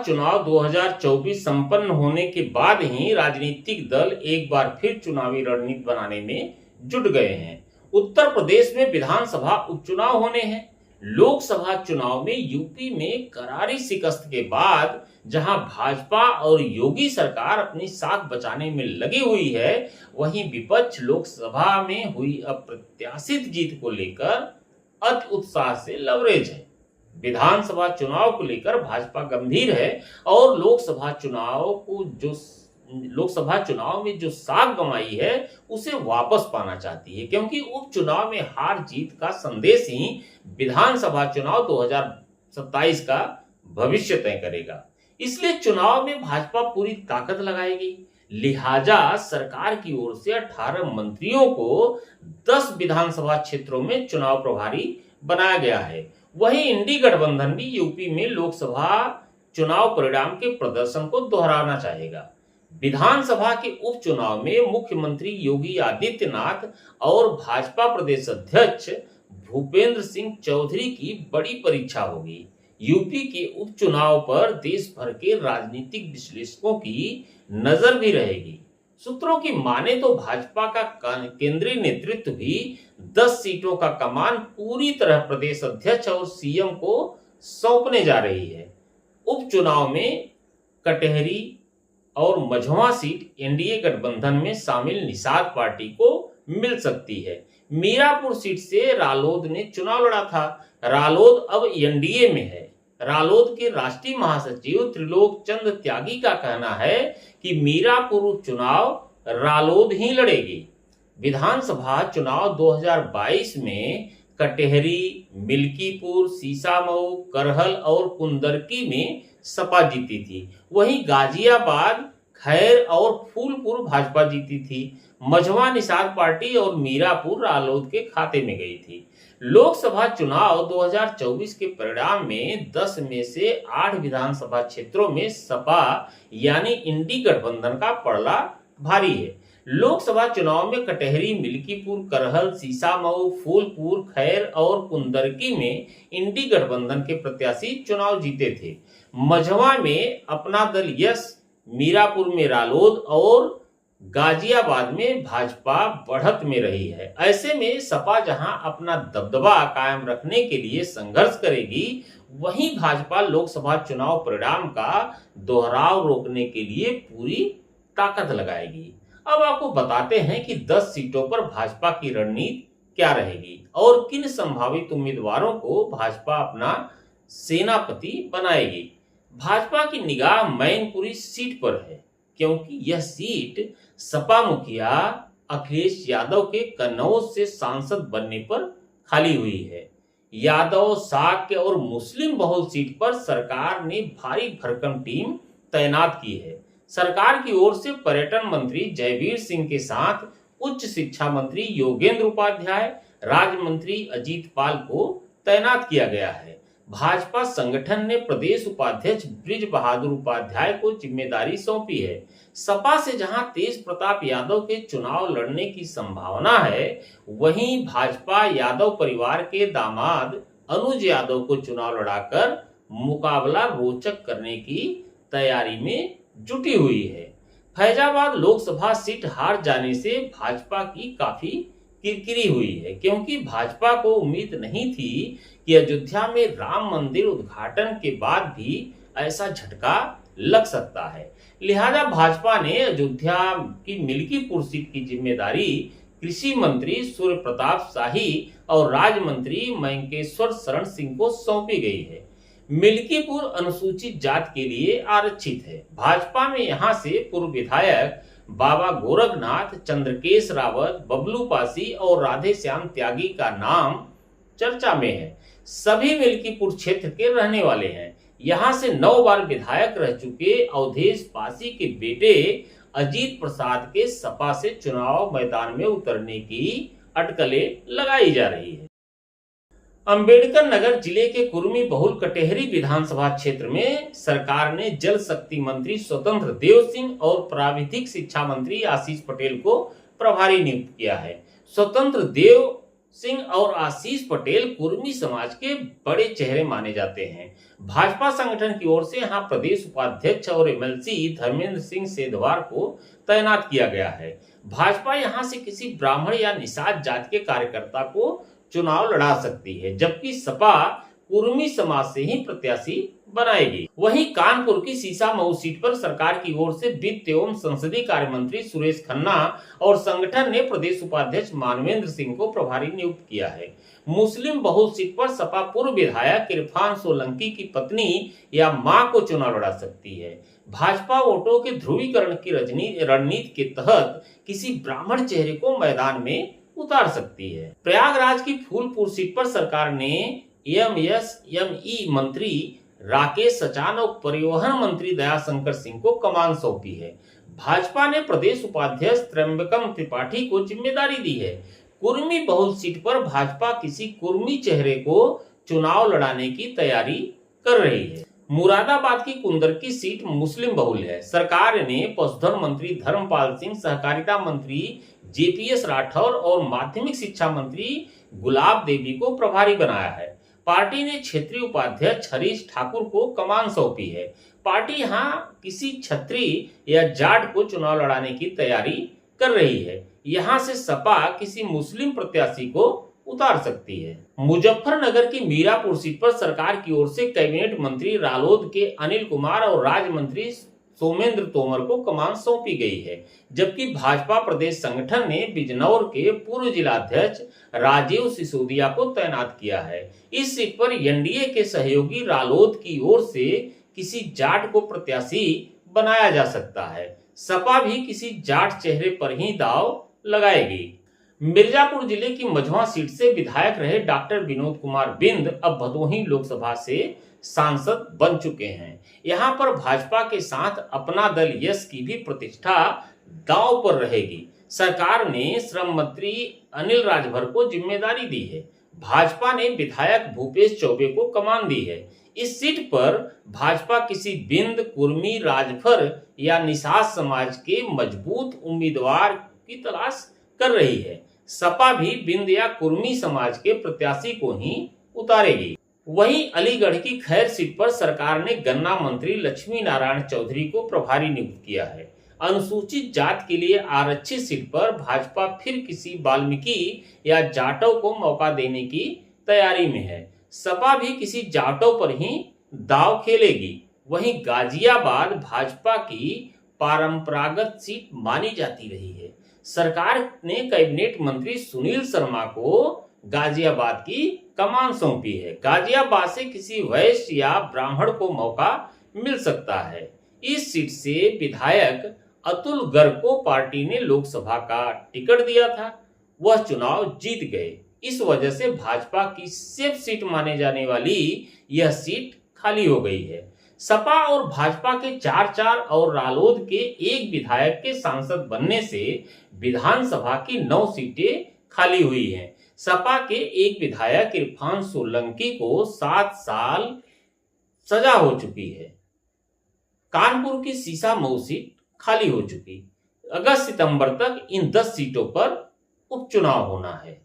चुनाव 2024 संपन्न होने के बाद ही राजनीतिक दल एक बार फिर चुनावी रणनीति बनाने में जुट गए हैं। उत्तर प्रदेश में विधानसभा उपचुनाव होने हैं। लोकसभा चुनाव में यूपी में करारी शिकस्त के बाद जहां भाजपा और योगी सरकार अपनी साख बचाने में लगी हुई है, वहीं विपक्ष लोकसभा में हुई अप्रत्याशित जीत को लेकर अति उत्साह से लबरेज है। विधानसभा चुनाव को लेकर भाजपा गंभीर है और लोकसभा चुनाव में जो साख गंवाई है उसे वापस पाना चाहती है, क्योंकि उपचुनाव में हार जीत का संदेश ही विधानसभा चुनाव 2027 का भविष्य तय करेगा। इसलिए चुनाव में भाजपा पूरी ताकत लगाएगी। लिहाजा सरकार की ओर से 18 मंत्रियों को 10 विधानसभा क्षेत्रों में चुनाव प्रभारी बनाया गया है। वहीं इंडी गठबंधन भी यूपी में लोकसभा चुनाव परिणाम के प्रदर्शन को दोहराना चाहेगा। विधानसभा के उपचुनाव में मुख्यमंत्री योगी आदित्यनाथ और भाजपा प्रदेश अध्यक्ष भूपेंद्र सिंह चौधरी की बड़ी परीक्षा होगी। यूपी के उपचुनाव पर देश भर के राजनीतिक विश्लेषकों की नजर भी रहेगी। सूत्रों की माने तो भाजपा का केंद्रीय नेतृत्व भी 10 सीटों का कमान पूरी तरह प्रदेश अध्यक्ष और सीएम को सौंपने जा रही है। उपचुनाव में कटहरी और मझवा सीट एनडीए गठबंधन में शामिल निषाद पार्टी को मिल सकती है। मीरापुर सीट से रालोद ने चुनाव लड़ा था। रालोद अब एनडीए में है। रालोद के राष्ट्रीय महासचिव त्रिलोक चंद्र त्यागी का कहना है कि मीरापुर उपचुनाव रालोद ही लड़ेगी। विधानसभा चुनाव 2022 में कटहरी, मिल्कीपुर, सीसामऊ, करहल और कुंदरकी में सपा जीती थी। वहीं गाजियाबाद, खैर और फूलपुर भाजपा जीती थी। मझवा निषाद पार्टी और मीरापुर रालोद के खाते में गई थी। लोकसभा चुनाव 2024 के परिणाम में 10 में से 8 विधानसभा क्षेत्रों में सपा यानी इंडी गठबंधन का पड़ला भारी है। लोकसभा चुनाव में कटहरी, मिल्कीपुर, करहल, सीसामऊ, फूलपुर, खैर और कुंदरकी में इंडी गठबंधन के प्रत्याशी चुनाव जीते थे। मझवा में अपना दल यश, मीरापुर में रालोद और गाजियाबाद में भाजपा बढ़त में रही है। ऐसे में सपा जहां अपना दबदबा कायम रखने के लिए संघर्ष करेगी, वहीं भाजपा लोकसभा चुनाव परिणाम का दोहराव रोकने के लिए पूरी ताकत लगाएगी। अब आपको बताते हैं कि 10 सीटों पर भाजपा की रणनीति क्या रहेगी और किन संभावित उम्मीदवारों को भाजपा अपना सेनापति बनाएगी। भाजपा की निगाह मैनपुरी सीट पर है, क्योंकि यह सीट सपा मुखिया अखिलेश यादव के कन्नौज से सांसद बनने पर खाली हुई है। यादव, शाक्य और मुस्लिम बहुल सीट पर सरकार ने भारी भरकम टीम तैनात की है। सरकार की ओर से पर्यटन मंत्री जयवीर सिंह के साथ उच्च शिक्षा मंत्री योगेंद्र उपाध्याय, राज्य मंत्री अजीत पाल को तैनात किया गया है। भाजपा संगठन ने प्रदेश उपाध्यक्ष ब्रिज बहादुर उपाध्याय को जिम्मेदारी सौंपी है। सपा से जहां तेज प्रताप यादव के चुनाव लड़ने की संभावना है, वहीं भाजपा यादव परिवार के दामाद अनुज यादव को चुनाव लड़ाकर मुकाबला रोचक करने की तैयारी में जुटी हुई है। फैजाबाद लोकसभा सीट हार जाने से भाजपा की काफी किरकिरी हुई है, क्योंकि भाजपा को उम्मीद नहीं थी कि अयोध्या में राम मंदिर उद्घाटन के बाद भी ऐसा झटका लग सकता है। लिहाजा भाजपा ने अयोध्या की मिल्कीपुर सीट की जिम्मेदारी कृषि मंत्री सूर्य प्रताप शाही और राज्य मंत्री मयंकेश्वर शरण सिंह को सौंपी गई है। मिल्कीपुर अनुसूचित जाति के लिए आरक्षित है। भाजपा में यहां से पूर्व विधायक बाबा गोरखनाथ, चंद्रकेश रावत, बबलू पासी और राधे श्याम त्यागी का नाम चर्चा में है। सभी मिल्कीपुर क्षेत्र के रहने वाले हैं। यहां से 9 बार विधायक रह चुके अवधेश पासी के बेटे अजीत प्रसाद के सपा से चुनाव मैदान में उतरने की अटकलें लगाई जा रही है। अंबेडकर नगर जिले के कुर्मी बहुल कटेहरी विधानसभा क्षेत्र में सरकार ने जल शक्ति मंत्री स्वतंत्र देव सिंह और प्राविधिक शिक्षा मंत्री आशीष पटेल को प्रभारी नियुक्त किया है। स्वतंत्र देव सिंह और आशीष पटेल कुर्मी समाज के बड़े चेहरे माने जाते हैं। भाजपा संगठन की ओर से यहां प्रदेश उपाध्यक्ष और एमएलसी धर्मेंद्र सिंह सेधवार को तैनात किया गया है। भाजपा यहां से किसी ब्राह्मण या निषाद जाति के कार्यकर्ता को चुनाव लड़ा सकती है, जबकि सपा कुर्मी समाज से ही प्रत्याशी बनाएगी। वहीं कानपुर की सीसामऊ सीट पर सरकार की ओर से वित्त एवं संसदीय कार्य मंत्री सुरेश खन्ना और संगठन ने प्रदेश उपाध्यक्ष मानवेंद्र सिंह को प्रभारी नियुक्त किया है। मुस्लिम बहुल सीट पर सपा पूर्व विधायक इरफान सोलंकी की पत्नी या मां को चुनाव लड़ा सकती है। भाजपा वोटों के ध्रुवीकरण की रणनीति के तहत किसी ब्राह्मण चेहरे को मैदान में उतार सकती है। प्रयागराज की फूलपुर सीट पर सरकार ने एमएसएमई मंत्री राकेश सचान और परिवहन मंत्री दयाशंकर सिंह को कमान सौंपी है। भाजपा ने प्रदेश उपाध्यक्ष त्र्यंबकम त्रिपाठी को जिम्मेदारी दी है। कुर्मी बहुल सीट पर भाजपा किसी कुर्मी चेहरे को चुनाव लड़ाने की तैयारी कर रही है। मुरादाबाद की कुंदर की सीट मुस्लिम बहुल है। सरकार ने पशुधन मंत्री धर्मपाल सिंह, सहकारिता मंत्री जेपीएस राठौर और माध्यमिक शिक्षा मंत्री गुलाब देवी को प्रभारी बनाया है। पार्टी ने क्षेत्रीय उपाध्यक्ष हरीश ठाकुर को कमान सौंपी है। पार्टी यहां किसी छत्री या जाट को चुनाव लड़ाने की तैयारी कर रही है। यहां से सपा किसी मुस्लिम प्रत्याशी को उतार सकती है। मुजफ्फरनगर की मीरापुर सीट पर सरकार की ओर से कैबिनेट मंत्री रालोद के अनिल कुमार और राज्य मंत्री सोमेंद्र तोमर को कमान सौंपी गई है, जबकि भाजपा प्रदेश संगठन ने बिजनौर के पूर्व जिलाध्यक्ष राजीव सिसोदिया को तैनात किया है। इस सीट पर एनडीए के सहयोगी रालोद की ओर से किसी जाट को प्रत्याशी बनाया जा सकता है। सपा भी किसी जाट चेहरे पर ही दाव लगाएगी। मिर्जापुर जिले की मझवा सीट से विधायक रहे डॉक्टर विनोद कुमार बिंद अब भदोही लोकसभा से सांसद बन चुके हैं। यहां पर भाजपा के साथ अपना दल यश की भी प्रतिष्ठा दांव पर रहेगी। सरकार ने श्रम मंत्री अनिल राजभर को जिम्मेदारी दी है। भाजपा ने विधायक भूपेश चौबे को कमान दी है। इस सीट पर भाजपा किसी बिंद, कुर्मी, राजभर या निषाद समाज के मजबूत उम्मीदवार की तलाश कर रही है। सपा भी बिंद या कुर्मी समाज के प्रत्याशी को ही उतारेगी। वहीं अलीगढ़ की खैर सीट पर सरकार ने गन्ना मंत्री लक्ष्मी नारायण चौधरी को प्रभारी नियुक्त किया है। अनुसूचित जात के लिए आरक्षित सीट पर भाजपा फिर किसी वाल्मीकि या जाटव को मौका देने की तैयारी में है। सपा भी किसी जाटव पर ही दांव खेलेगी। वहीं गाजियाबाद भाजपा की परंपरागत सीट मानी जाती रही है। सरकार ने कैबिनेट मंत्री सुनील शर्मा को गाजियाबाद की कमान सौंपी है। गाजियाबाद से किसी वैश्य या ब्राह्मण को मौका मिल सकता है। इस सीट से विधायक अतुल गर्ग को पार्टी ने लोकसभा का टिकट दिया था, वह चुनाव जीत गए। इस वजह से भाजपा की सेफ सीट माने जाने वाली यह सीट खाली हो गई है। सपा और भाजपा के 4-4 और रालोद के एक विधायक के सांसद बनने से विधानसभा की 9 सीटें खाली हुई हैं। सपा के एक विधायक इरफान सोलंकी को 7 साल सजा हो चुकी है। कानपुर की सीसामऊ सीट खाली हो चुकी। अगस्त सितंबर तक इन 10 सीटों पर उपचुनाव होना है।